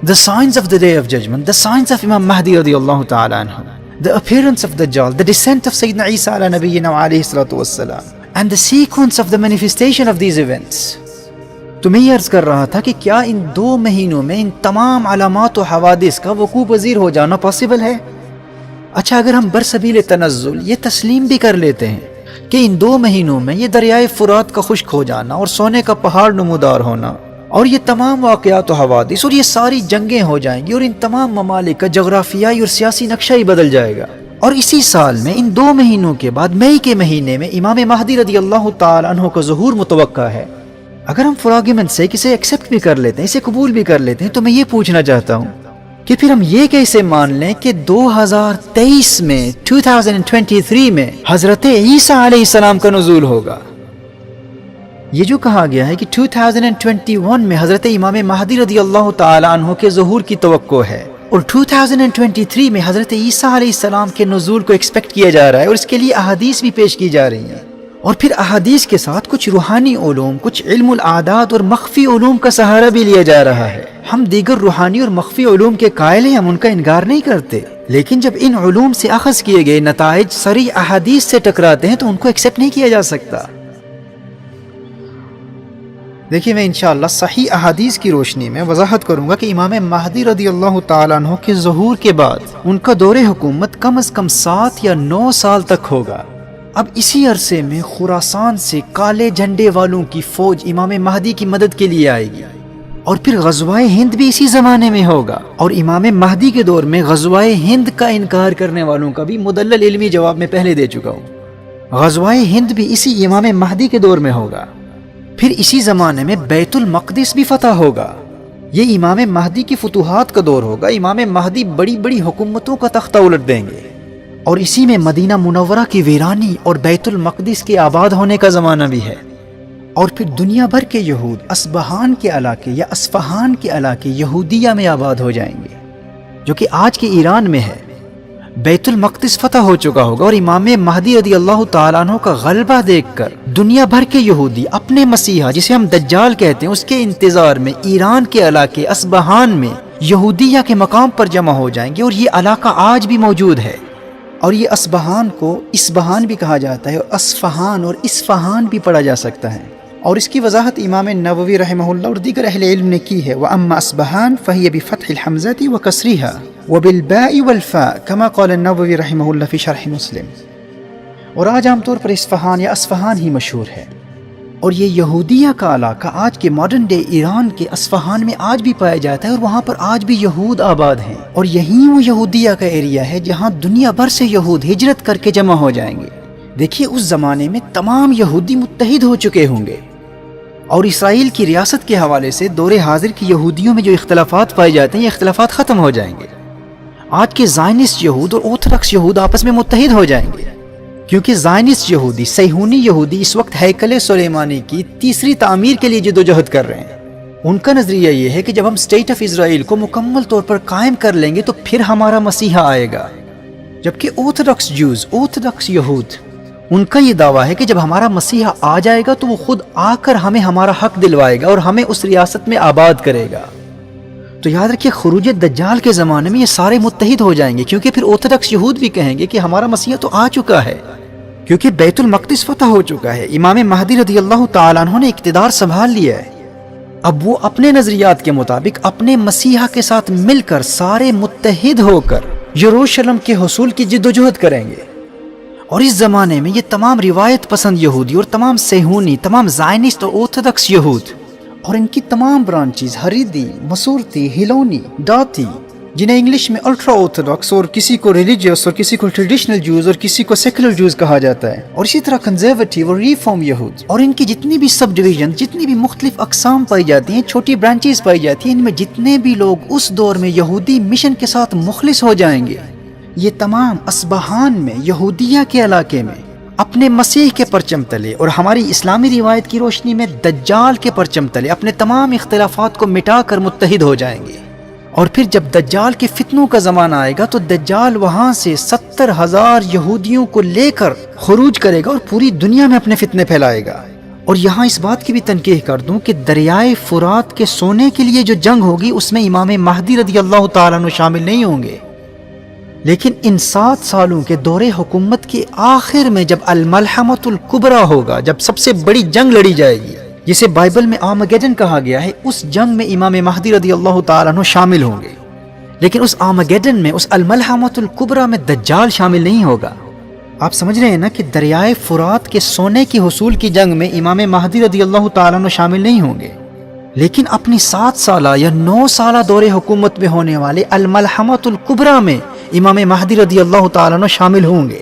the signs of the Day of Judgment, the signs of Imam Mahdi radiyallahu ta'ala anhu, the appearance of Dajjal, the descent of Sayyidina Isa ala nabiyyina wa alayhi salatu wassalam, and the sequence of the manifestation of these events. تو میں یہ عرض کر رہا تھا کہ کیا ان 2 مہینوں میں ان تمام علامات و حوادث کا وقوع پذیر ہو جانا پاسبل ہے؟ اچھا، اگر ہم برسبیل تنزل یہ تسلیم بھی کر لیتے ہیں کہ ان 2 مہینوں میں یہ دریائے فرات کا خشک ہو جانا اور سونے کا پہاڑ نمودار ہونا اور یہ تمام واقعات و حوادث اور یہ ساری جنگیں ہو جائیں گی اور ان تمام ممالک کا جغرافیائی اور سیاسی نقشہ ہی بدل جائے گا، اور اسی سال میں ان 2 مہینوں کے بعد مئی کے مہینے میں امام مہدی رضی اللہ تعالی عنہ کا ظہور متوقع ہے، اگر ہم فار آرگیومنٹ سے اسے ایکسیپٹ بھی کر لیتے ہیں، اسے قبول بھی کر لیتے ہیں، تو میں یہ پوچھنا چاہتا ہوں کہ پھر ہم یہ کیسے مان لیں کہ 2023 میں 2023 میں حضرت عیسیٰ علیہ السلام کا نزول ہوگا؟ یہ جو کہا گیا ہے کہ 2021 میں حضرت امام مہدی رضی اللہ تعالی عنہ کے ظہور کی توقع ہے، اور 2023 میں حضرت عیسیٰ علیہ السلام کے نزول کو ایکسپیکٹ کیا جا رہا ہے، اور اس کے لیے احادیث بھی پیش کی جا رہی ہیں، اور پھر احادیث کے ساتھ کچھ روحانی علوم، کچھ علم الاعداد اور مخفی علوم کا سہارا بھی لیا جا رہا ہے۔ ہم دیگر روحانی اور مخفی علوم کے قائل ہیں، ہم ان کا انکار نہیں کرتے، لیکن جب ان علوم سے اخذ کیے گئے نتائج صریح احادیث سے ٹکراتے ہیں تو ان کو ایکسیپٹ نہیں کیا جا سکتا۔ دیکھیے، میں انشاءاللہ صحیح احادیث کی روشنی میں وضاحت کروں گا کہ امام مہدی رضی اللہ تعالیٰ عنہ کے ظہور کے بعد ان کا دور حکومت کم از کم 7 یا 9 سال تک ہوگا۔ اب اسی عرصے میں خراسان سے کالے جھنڈے والوں کی فوج امام مہدی کی مدد کے لیے آئے گی، اور پھر غزوہ ہند بھی اسی زمانے میں ہوگا، اور امام مہدی کے دور میں غزوہ ہند کا انکار کرنے والوں کا بھی مدلل علمی جواب میں پہلے دے چکا ہوں۔ غزوہ ہند بھی اسی امام مہدی کے دور میں ہوگا، پھر اسی زمانے میں بیت المقدس بھی فتح ہوگا۔ یہ امام مہدی کی فتوحات کا دور ہوگا، امام مہدی بڑی بڑی حکومتوں کا تختہ الٹ دیں گے، اور اسی میں مدینہ منورہ کی ویرانی اور بیت المقدس کے آباد ہونے کا زمانہ بھی ہے، اور پھر دنیا بھر کے یہود اصبہان کے علاقے یا اصفہان کے علاقے یہودیہ میں آباد ہو جائیں گے، جو کہ آج کے ایران میں ہے۔ بیت المقدس فتح ہو چکا ہوگا، اور امام مہدی رضی اللہ تعالیٰ عنہ کا غلبہ دیکھ کر دنیا بھر کے یہودی اپنے مسیحا جسے ہم دجال کہتے ہیں اس کے انتظار میں ایران کے علاقے اصبہان میں یہودیہ کے مقام پر جمع ہو جائیں گے، اور یہ علاقہ آج بھی موجود ہے، اور یہ اصبہان کو اسبہان بھی کہا جاتا ہے، اور اصفہان اور اصفہان بھی پڑھا جا سکتا ہے، اور اس کی وضاحت امام نووی رحمہ اللہ اور دیگر اہل علم نے کی ہے۔ وَأَمَّا أَصْبَهَانَ فَهِيَ بِفَتْحِ الْحَمْزَةِ وَكَسْرِهَا وَبِالْبَاءِ وَالْفَاءِ كَمَا قَالَ النَّوَوِي رحمہ اللہ فی شرح مسلم۔ اور آج عام طور پر اصفہان یا اصفہان ہی مشہور ہے، اور یہ یہودیہ کا علاقہ آج کے ماڈرن ڈے ایران کے اصفہان میں آج بھی پایا جاتا ہے، اور وہاں پر آج بھی یہود آباد ہیں، اور یہی وہ یہودیہ کا ایریا ہے جہاں دنیا بھر سے یہود ہجرت کر کے جمع ہو جائیں گے۔ دیکھیے اس زمانے میں تمام یہودی متحد ہو چکے ہوں گے، اور اسرائیل کی ریاست کے حوالے سے دور حاضر کی یہودیوں میں جو اختلافات پائے جاتے ہیں یہ اختلافات ختم ہو جائیں گے۔ آج کے زائنسٹ یہود اور آرتھوڈوکس یہود آپس میں متحد ہو جائیں گے، کیونکہ زائنسٹ یہودی، صہیونی یہودی اس وقت ہیکل سلیمانی کی تیسری تعمیر کے لیے جدوجہد کر رہے ہیں۔ ان کا نظریہ یہ ہے کہ جب ہم اسٹیٹ آف اسرائیل کو مکمل طور پر قائم کر لیں گے تو پھر ہمارا مسیحا آئے گا، جبکہ آرتھوڈوکس جوز، آرتھوڈوکس یہود، ان کا یہ دعویٰ ہے کہ جب ہمارا مسیحا آ جائے گا تو وہ خود آ کر ہمیں ہمارا حق دلوائے گا اور ہمیں اس ریاست میں آباد کرے گا۔ تو یاد رکھیے خروج دجال کے زمانے میں یہ سارے متحد ہو جائیں گے، کیونکہ پھر آرتھوڈوکس یہود بھی کہیں گے کہ ہمارا مسیحا تو آ چکا ہے، کیونکہ بیت المقدس فتح ہو چکا ہے، امام مہدی رضی اللہ تعالیٰ عنہ نے اقتدار سنبھال لیا ہے۔ اب وہ اپنے نظریات کے مطابق اپنے مسیحا کے ساتھ مل کر سارے متحد ہو کر یروشلم کے حصول کی جدوجہد کریں گے۔ اور اس زمانے میں یہ تمام روایت پسند یہودی اور تمام صہیونی، تمام زائنسٹ اور آرتھوڈوکس یہود اور ان کی تمام برانچیز، حریدی، مسورتی، ہیلونی، ڈاتی، جنہیں انگلش میں الٹرا آرتھوڈوکس اور کسی کو ریلیجیس اور کسی کو ٹریڈیشنل جوز اور کسی کو سیکولر جوز کہا جاتا ہے، اور اسی طرح کنزرویٹیو اور ریفارم یہود، اور ان کی جتنی بھی سب ڈویژن، جتنی بھی مختلف اقسام پائی جاتی ہیں، چھوٹی برانچیز پائی جاتی ہیں، ان میں جتنے بھی لوگ اس دور میں یہودی مشن کے ساتھ مخلص ہو جائیں گے، یہ تمام اصبہان میں، یہودیہ کے علاقے میں اپنے مسیح کے پرچم تلے اور ہماری اسلامی روایت کی روشنی میں دجال کے پرچم تلے اپنے تمام اختلافات کو مٹا کر متحد ہو جائیں گے۔ اور پھر جب دجال کے فتنوں کا زمانہ آئے گا تو دجال وہاں سے 70,000 یہودیوں کو لے کر خروج کرے گا اور پوری دنیا میں اپنے فتنے پھیلائے گا۔ اور یہاں اس بات کی بھی تنقیح کر دوں کہ دریائے فرات کے سونے کے لیے جو جنگ ہوگی اس میں امام مہدی رضی اللہ تعالیٰ عنہ شامل نہیں ہوں گے، لیکن ان 7 سالوں کے دور حکومت کے آخر میں جب الملحمۃ الکبریٰ ہوگا، جب سب سے بڑی جنگ لڑی جائے گی جسے بائبل میں آرمگیڈن کہا گیا ہے، اس جنگ میں امام مہدی رضی اللہ تعالیٰ عنہ شامل ہوں گے، لیکن اس آرمگیڈن میں، اس الملحمۃ الکبریٰ میں دجال شامل نہیں ہوگا۔ آپ سمجھ رہے ہیں نا کہ دریائے فرات کے سونے کی حصول کی جنگ میں امام مہدی رضی اللہ تعالیٰ عنہ شامل نہیں ہوں گے، لیکن اپنی 7 سالہ یا 9 سالہ دور حکومت میں ہونے والے الملحمۃ الکبریٰ میں امام مہدی رضی اللہ تعالیٰ عنہ شامل ہوں گے۔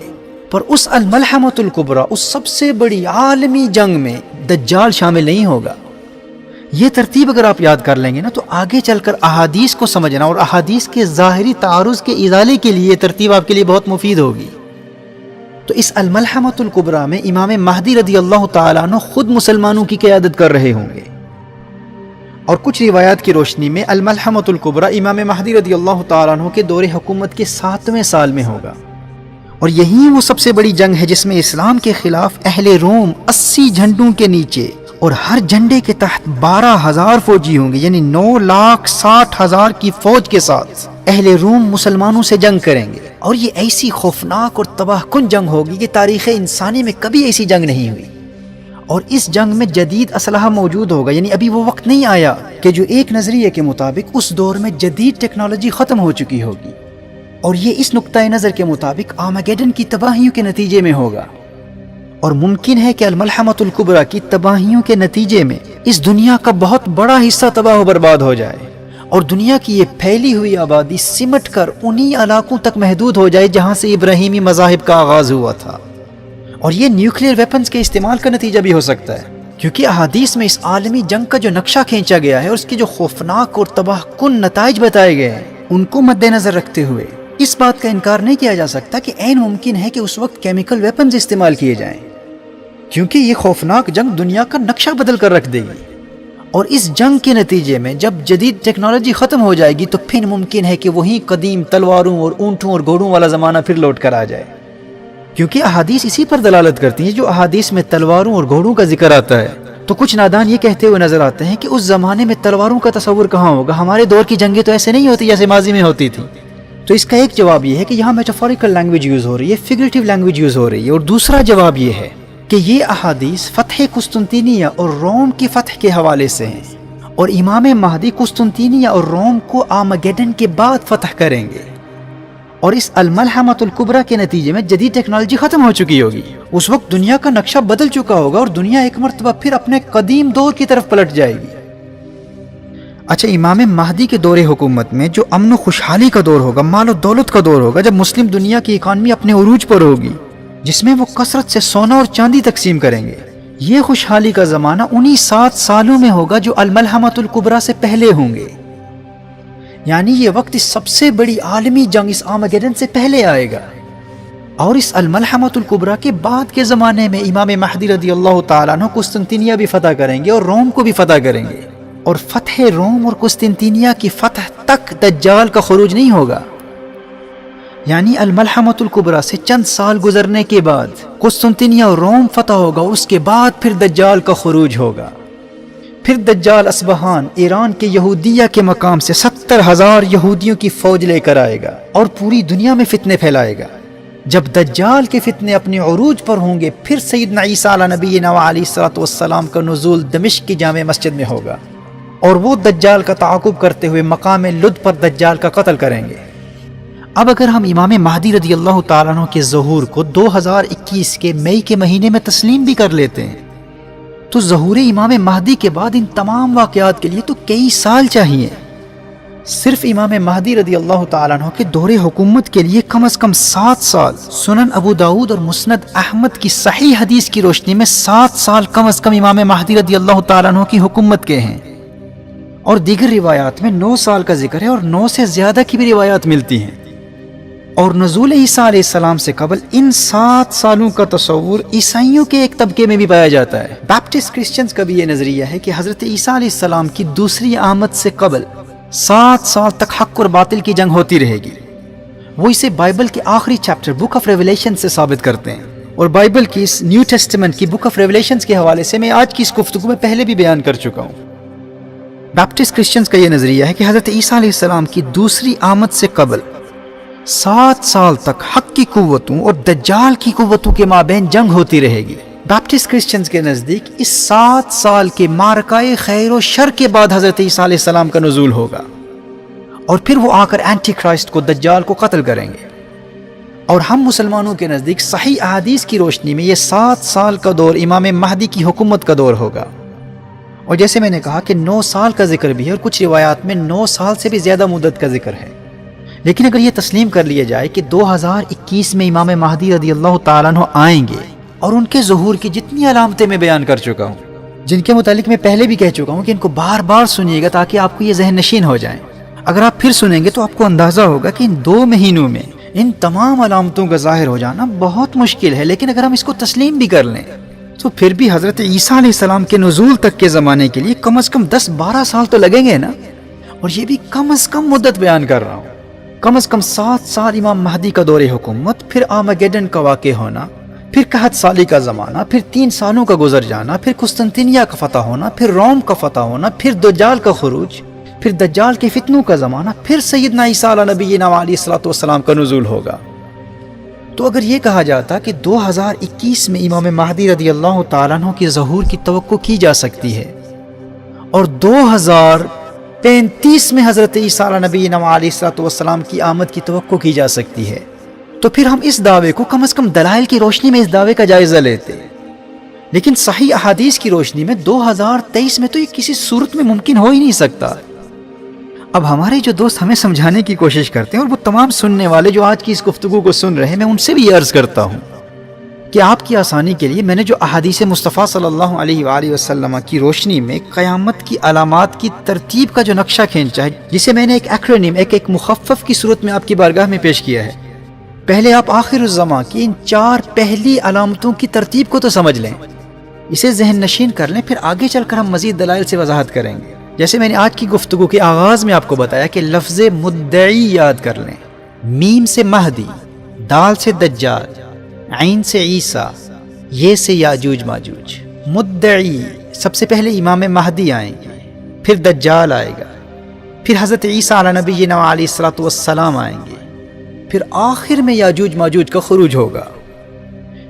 پر اس الملحمۃ الکبریٰ، اس سب سے بڑی عالمی جنگ میں دجال شامل نہیں ہوگا۔ یہ ترتیب اگر آپ یاد کر لیں گے نا تو آگے چل کر احادیث کو سمجھنا اور احادیث کے ظاہری تعارض کے ازالے کے لیے یہ ترتیب آپ کے لیے بہت مفید ہوگی۔ تو اس الملحمۃ الکبریٰ میں امام مہدی رضی اللہ تعالیٰ عنہ خود مسلمانوں کی قیادت کر رہے ہوں گے، اور کچھ روایات کی روشنی میں الملحمۃ الکبریٰ امام مہدی رضی اللہ تعالیٰ عنہ کے دور حکومت کے 7ویں سال میں ہوگا، اور یہی وہ سب سے بڑی جنگ ہے جس میں اسلام کے خلاف اہل روم 80 جھنڈوں کے نیچے اور ہر جھنڈے کے تحت 12,000 فوجی ہوں گے، یعنی 9,60,000 کی فوج کے ساتھ اہل روم مسلمانوں سے جنگ کریں گے، اور یہ ایسی خوفناک اور تباہ کن جنگ ہوگی کہ تاریخ انسانی میں کبھی ایسی جنگ نہیں ہوئی۔ اور اس جنگ میں جدید اسلحہ موجود ہوگا، یعنی ابھی وہ وقت نہیں آیا کہ جو ایک نظریے کے مطابق اس دور میں جدید ٹیکنالوجی ختم ہو چکی ہوگی، اور یہ اس نقطۂ نظر کے مطابق آرمگیڈن کی تباہیوں کے نتیجے میں ہوگا، اور ممکن ہے کہ الملحمۃ الکبریٰ کی تباہیوں کے نتیجے میں اس دنیا کا بہت بڑا حصہ تباہ و برباد ہو جائے، اور دنیا کی یہ پھیلی ہوئی آبادی سمٹ کر انہی علاقوں تک محدود ہو جائے جہاں سے ابراہیمی مذاہب کا آغاز ہوا تھا۔ اور یہ نیوکلیئر ویپنز کے استعمال کا نتیجہ بھی ہو سکتا ہے، کیونکہ احادیث میں اس عالمی جنگ کا جو نقشہ کھینچا گیا ہے اور اس کے جو خوفناک اور تباہ کن نتائج بتائے گئے ہیں ان کو مد نظر رکھتے ہوئے اس بات کا انکار نہیں کیا جا سکتا کہ عین ممکن ہے کہ اس وقت کیمیکل ویپنز استعمال کیے جائیں، کیونکہ یہ خوفناک جنگ دنیا کا نقشہ بدل کر رکھ دے گی، اور اس جنگ کے نتیجے میں جب جدید ٹیکنالوجی ختم ہو جائے گی تو پھر ممکن ہے کہ وہی قدیم تلواروں اور اونٹوں اور گھوڑوں والا زمانہ پھر لوٹ کر آ جائے، کیونکہ احادیث اسی پر دلالت کرتی ہیں۔ جو احادیث میں تلواروں اور گھوڑوں کا ذکر آتا ہے تو کچھ نادان یہ کہتے ہوئے نظر آتے ہیں کہ اس زمانے میں تلواروں کا تصور کہاں ہوگا، ہمارے دور کی جنگیں تو ایسے نہیں ہوتی جیسے ماضی میں ہوتی تھی۔ تو اس کا ایک جواب یہ ہے کہ یہاں میٹافوریکل لینگویج یوز ہو رہی ہے، فگریٹو لینگویج یوز ہو رہی ہے، اور دوسرا جواب یہ ہے کہ یہ احادیث فتح قسطنطینیہ اور روم کی فتح کے حوالے سے ہیں، اور امام مہدی قسطنطینیہ اور روم کو آرمگیڈن کے بعد فتح کریں گے، اور اس الملحمۃ الکبریٰ کے نتیجے میں جدید ٹیکنالوجی ختم ہو چکی ہوگی، اس وقت دنیا کا نقشہ بدل چکا ہوگا اور دنیا ایک مرتبہ پھر اپنے قدیم دور کی طرف پلٹ جائے گی۔ اچھا، امام مہدی کے دور حکومت میں جو امن و خوشحالی کا دور ہوگا، مال و دولت کا دور ہوگا، جب مسلم دنیا کی اکانومی اپنے عروج پر ہوگی، جس میں وہ کثرت سے سونا اور چاندی تقسیم کریں گے۔ یہ خوشحالی کا زمانہ انہی 7 سالوں میں ہوگا جو الملحمۃ الکبریٰ سے پہلے ہوں گے، یعنی یہ وقت اس سب سے بڑی عالمی جنگ، اس آرمگیڈن سے پہلے آئے گا۔ اور اس الملحمۃ الکبریٰ کے بعد کے زمانے میں امام مہدی رضی اللہ تعالیٰ عنہ قسطنطنیہ بھی فتح کریں گے اور روم کو بھی فتح کریں گے، اور فتح روم اور قسطنطنیہ کی فتح تک دجال کا خروج نہیں ہوگا۔ یعنی الملحمۃ الکبریٰ سے چند سال گزرنے کے بعد قسطنطنیہ اور روم فتح ہوگا، اس کے بعد پھر دجال کا خروج ہوگا۔ پھر دجال اصبہان ایران کے یہودیہ کے مقام سے 70,000 یہودیوں کی فوج لے کر آئے گا اور پوری دنیا میں فتنے پھیلائے گا۔ جب دجال کے فتنے اپنے عروج پر ہوں گے، پھر سیدنا عیسیٰ علیہ نبینا علیہ الصلوۃ والسلام کا نزول دمشق کی جامع مسجد میں ہوگا، اور وہ دجال کا تعاقب کرتے ہوئے مقام لد پر دجال کا قتل کریں گے۔ اب اگر ہم امام مہدی رضی اللہ تعالیٰ عنہ کے ظہور کو 2021 کے مئی کے مہینے میں تسلیم بھی کر لیتے ہیں، تو ظہور امام مہدی کے بعد ان تمام واقعات کے لیے تو کئی سال چاہیے۔ صرف امام مہدی رضی اللہ تعالیٰ عنہ کے دور حکومت کے لیے کم از کم 7 سال، سنن ابو داؤد اور مسند احمد کی صحیح حدیث کی روشنی میں 7 سال کم از کم امام مہدی رضی اللہ تعالیٰ عنہ کی حکومت کے ہیں، اور دیگر روایات میں 9 سال کا ذکر ہے، اور 9 سے زیادہ کی بھی روایات ملتی ہیں۔ اور نزول عیسیٰ علیہ السلام سے قبل ان 7 سالوں کا تصور عیسائیوں کے ایک طبقے میں بھی پایا جاتا ہے۔ بیپٹسٹ کرسچنز کا بھی یہ نظریہ ہے کہ حضرت عیسیٰ علیہ السلام کی دوسری آمد سے قبل 7 سال تک حق اور باطل کی جنگ ہوتی رہے گی۔ وہ اسے بائبل کے آخری چیپٹر بک آف ریویلیشن سے ثابت کرتے ہیں، اور بائبل کی اس نیو ٹیسٹمنٹ کی بک آف ریویلیشنز کے حوالے سے میں آج کی اس گفتگو میں پہلے بھی بیان کر چکا ہوں۔ بیپٹسٹ کرسچنز کا یہ نظریہ ہے کہ حضرت عیسیٰ علیہ السلام کی دوسری آمد سے قبل 7 سال تک حق کی قوتوں اور دجال کی قوتوں کے مابین جنگ ہوتی رہے گی۔ بیپٹسٹ کرسچنز کے نزدیک اس 7 سال کے معرکہ خیر و شر کے بعد حضرت عیسیٰ علیہ السلام کا نزول ہوگا، اور پھر وہ آ کر اینٹی کرائسٹ کو، دجال کو قتل کریں گے۔ اور ہم مسلمانوں کے نزدیک صحیح احادیث کی روشنی میں یہ 7 سال کا دور امام مہدی کی حکومت کا دور ہوگا۔ اور جیسے میں نے کہا کہ 9 سال کا ذکر بھی ہے، اور کچھ روایات میں 9 سال سے بھی زیادہ مدت کا ذکر ہے۔ لیکن اگر یہ تسلیم کر لیا جائے کہ 2021 میں امام مہدی رضی اللہ تعالیٰ عنہ آئیں گے، اور ان کے ظہور کی جتنی علامتیں میں بیان کر چکا ہوں، جن کے متعلق میں پہلے بھی کہہ چکا ہوں کہ ان کو بار بار سنیے گا تاکہ آپ کو یہ ذہن نشین ہو جائیں۔ اگر آپ پھر سنیں گے تو آپ کو اندازہ ہوگا کہ ان 2 مہینوں میں ان تمام علامتوں کا ظاہر ہو جانا بہت مشکل ہے، لیکن اگر ہم اس کو تسلیم بھی کر لیں تو پھر بھی حضرت عیسیٰ علیہ السلام کے نزول تک کے زمانے کے لیے کم از کم 10-12 سال تو لگیں گے نا۔ اور یہ بھی کم از کم مدت بیان کر رہا ہوں، کم از کم 7 سال امام مہدی کا دور حکومت، پھر آرمگیڈن کا واقع ہونا، پھر 61 سالی کا زمانہ، پھر 3 سالوں کا گزر جانا، پھر قسطنطنیہ کا فتح ہونا، پھر روم کا فتح ہونا، پھر دجال کا خروج، پھر دجال کے فتنوں کا زمانہ، پھر سیدنا عیسیٰ علیہ نبینا علیہ الصلوۃ والسلام کا نزول ہوگا۔ تو اگر یہ کہا جاتا کہ 2021 میں امام مہدی رضی اللہ تعالیٰ عنہ کے ظہور کی توقع کی جا سکتی ہے، اور 2035 میں حضرت عیسیٰ علیہ نبینا علیہ الصلوۃ والسلام کی آمد کی توقع کی جا سکتی ہے، تو پھر ہم اس دعوے کو کم از کم دلائل کی روشنی میں اس دعوے کا جائزہ لیتے۔ لیکن صحیح احادیث کی روشنی میں 2023 میں تو یہ کسی صورت میں ممکن ہو ہی نہیں سکتا۔ اب ہمارے جو دوست ہمیں سمجھانے کی کوشش کرتے ہیں، اور وہ تمام سننے والے جو آج کی اس گفتگو کو سن رہے ہیں، میں ان سے بھی یہ عرض کرتا ہوں کہ آپ کی آسانی کے لیے میں نے جو احادیث مصطفیٰ صلی اللہ علیہ وآلہ وسلم کی روشنی میں قیامت کی علامات کی ترتیب کا جو نقشہ کھینچا ہے، جسے میں نے ایک ایکرونیم، ایک مخفف کی صورت میں آپ کی بارگاہ میں پیش کیا ہے، پہلے آپ آخر الزمان کی ان 4 پہلی علامتوں کی ترتیب کو تو سمجھ لیں، اسے ذہن نشین کر لیں، پھر آگے چل کر ہم مزید دلائل سے وضاحت کریں گے۔ جیسے میں نے آج کی گفتگو کے آغاز میں آپ کو بتایا کہ لفظ مدعی یاد کر لیں، میم سے مہدی، دال سے دجال، عین سے عیسیٰ، یہ سے یاجوج ماجوج۔ مدعی، سب سے پہلے امام مہدی آئیں گے، پھر دجال آئے گا، پھر حضرت عیسیٰ علیہ نبینا علیہ الصلوۃ والسلام آئیں گے، پھر آخر میں یاجوج ماجوج کا خروج ہوگا۔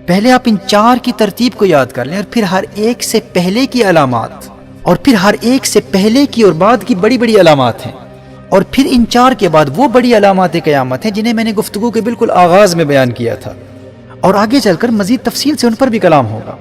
پہلے آپ ان 4 کی ترتیب کو یاد کر لیں، اور پھر ہر ایک سے پہلے کی علامات، اور پھر ہر ایک سے پہلے کی اور بعد کی بڑی بڑی علامات ہیں، اور پھر ان 4 کے بعد وہ بڑی علامات قیامت ہیں جنہیں میں نے گفتگو کے بالکل آغاز میں بیان کیا تھا، اور آگے چل کر مزید تفصیل سے ان پر بھی کلام ہوگا۔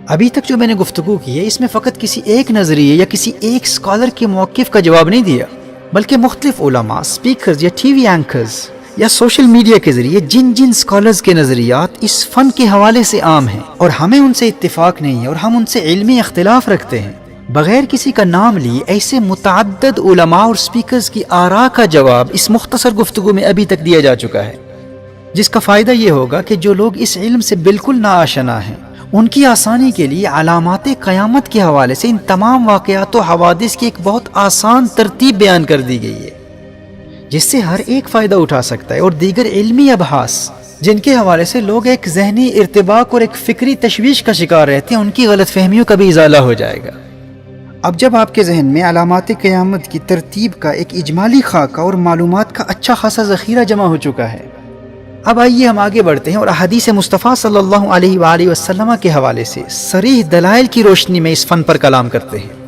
ابھی تک جو میں نے گفتگو کی ہے، اس میں فقط کسی ایک نظریے یا کسی ایک اسکالر کے موقف کا جواب نہیں دیا، بلکہ مختلف علماء، اسپیکرز یا ٹی وی اینکرز، یا سوشل میڈیا کے ذریعے جن جن اسکالرز کے نظریات اس فن کے حوالے سے عام ہیں اور ہمیں ان سے اتفاق نہیں ہے اور ہم ان سے علمی اختلاف رکھتے ہیں، بغیر کسی کا نام لیے ایسے متعدد علماء اور سپیکرز کی آراء کا جواب اس مختصر گفتگو میں ابھی تک دیا جا چکا ہے، جس کا فائدہ یہ ہوگا کہ جو لوگ اس علم سے بالکل ناآشنا ہیں ان کی آسانی کے لیے علامات قیامت کے حوالے سے ان تمام واقعات و حوادث کی ایک بہت آسان ترتیب بیان کر دی گئی ہے، جس سے ہر ایک فائدہ اٹھا سکتا ہے، اور دیگر علمی ابحاث جن کے حوالے سے لوگ ایک ذہنی ارتباک اور ایک فکری تشویش کا شکار رہتے ہیں ان کی غلط فہمیوں کا بھی ازالہ ہو جائے گا۔ اب جب آپ کے ذہن میں علامات قیامت کی ترتیب کا ایک اجمالی خاکہ اور معلومات کا اچھا خاصا ذخیرہ جمع ہو چکا ہے، اب آئیے ہم آگے بڑھتے ہیں اور احادیث مصطفیٰ صلی اللہ علیہ وآلہ وسلم کے حوالے سے صریح دلائل کی روشنی میں اس فن پر کلام کرتے ہیں۔